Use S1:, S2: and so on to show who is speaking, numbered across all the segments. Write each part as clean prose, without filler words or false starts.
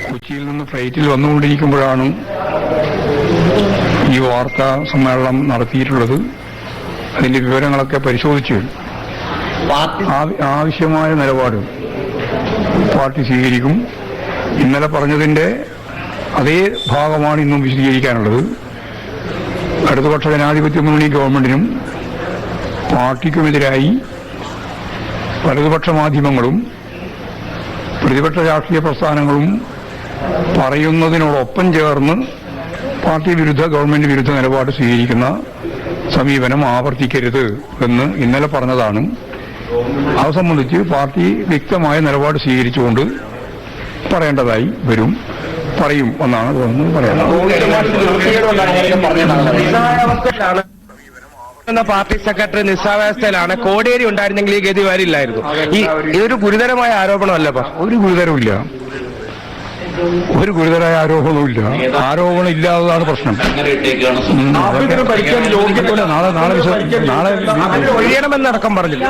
S1: കൊച്ചിയിൽ നിന്ന് ഫ്ലൈറ്റിൽ വന്നുകൊണ്ടിരിക്കുമ്പോഴാണ് ഈ വാർത്താ സമ്മേളനം നടത്തിയിട്ടുള്ളത്. അതിന്റെ വിവരങ്ങളൊക്കെ പരിശോധിച്ച് ആവശ്യമായ നിലപാട് പാർട്ടി സ്വീകരിക്കും. ഇന്നലെ പറഞ്ഞതിന്റെ അതേ ഭാഗമാണ് ഇന്നും വിശദീകരിക്കാനുള്ളത്. ഇടതുപക്ഷ ജനാധിപത്യ മുന്നണി ഗവൺമെന്റിനും പാർട്ടിക്കുമെതിരായി വലതുപക്ഷ മാധ്യമങ്ങളും പ്രതിപക്ഷ രാഷ്ട്രീയ പ്രസ്ഥാനങ്ങളും പറയുന്നതിനോടൊപ്പം ചേർന്ന് പാർട്ടി വിരുദ്ധ ഗവൺമെന്റ് വിരുദ്ധ നിലപാട് സ്വീകരിക്കുന്ന സമീപനം ആവർത്തിക്കരുത് എന്ന് ഇന്നലെ പറഞ്ഞതാണ്. അത് സംബന്ധിച്ച് പാർട്ടി വ്യക്തമായ നിലപാട് സ്വീകരിച്ചുകൊണ്ട് പറയേണ്ടതായി പറയും എന്നാണ് തോന്നുന്നത്
S2: പറയാൻ. Party secretary നിസ്സാവസ്ഥയിലാണ്. കോടിയേരി ഉണ്ടായിരുന്നെങ്കിൽ ഈ ഗതി വരില്ലായിരുന്നു. ഇതൊരു ഗുരുതരമായ ആരോപണമല്ലപ്പോ?
S1: ഒരു ഗുരുതരവുമില്ല, ഒരു ഗുരുതരമായ ആരോപണവുമില്ല. ആരോപണം ഇല്ലാത്തതാണ് പ്രശ്നം.
S2: നാളെ ഒഴിയണമെന്നടക്കം പറഞ്ഞില്ല.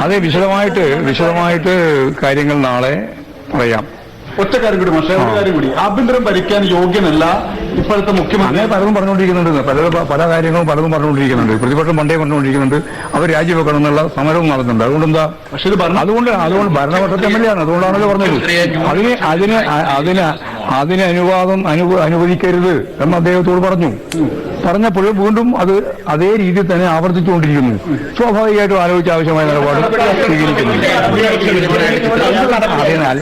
S1: അതെ, വിശദമായിട്ട് കാര്യങ്ങൾ നാളെ പറയാം.
S3: ഒറ്റ കാര്യം കൂടി, കാര്യം കൂടി, ആഭ്യന്തരം ഭരിക്കാൻ യോഗ്യനല്ല ഇപ്പോഴത്തെ മുഖ്യമന്ത്രി.
S1: അങ്ങനെ പലതും പറഞ്ഞുകൊണ്ടിരിക്കുന്നുണ്ട്, പല കാര്യങ്ങളും പലതും പറഞ്ഞുകൊണ്ടിരിക്കുന്നുണ്ട്. പ്രതിപക്ഷം പണ്ടേ പറഞ്ഞുകൊണ്ടിരിക്കുന്നുണ്ട് അവർ രാജിവെക്കണം എന്നുള്ള സമരവും നടന്നുണ്ട്. അതുകൊണ്ടെന്താ? പക്ഷെ അതുകൊണ്ട് ഭരണപക്ഷത്തെ എം എൽ എ ആണ്, അതുകൊണ്ടാണല്ലോ പറഞ്ഞത്. അതിന് അനുവദിക്കരുത് എന്ന് അദ്ദേഹത്തോട് പറഞ്ഞപ്പോൾ വീണ്ടും അതേ രീതിയിൽ തന്നെ ആവർത്തിച്ചുകൊണ്ടിരിക്കുന്നു. സ്വാഭാവികമായിട്ടും ആലോചിച്ച് ആവശ്യമായ നിലപാട് സ്വീകരിക്കുന്നു.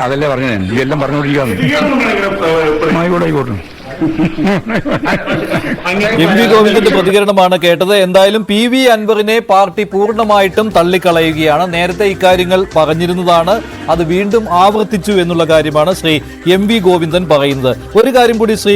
S1: അതല്ലേ പറഞ്ഞത്, ഇതെല്ലാം പറഞ്ഞുകൊണ്ടിരിക്കുകയാണ്. ആയിക്കോട്ടെ.
S4: എം വി ഗോവിന്ദന്റെ പ്രതികരണമാണ് കേട്ടത്. എന്തായാലും പി വി അൻവറിനെ പാർട്ടി പൂർണ്ണമായിട്ടും തള്ളിക്കളയുകയാണ്. നേരത്തെ ഇക്കാര്യങ്ങൾ പറഞ്ഞിരുന്നതാണ്, അത് വീണ്ടും ആവർത്തിച്ചു എന്നുള്ള കാര്യമാണ് ശ്രീ എം വി ഗോവിന്ദൻ പറയുന്നത്. ഒരു കാര്യം കൂടി ശ്രീ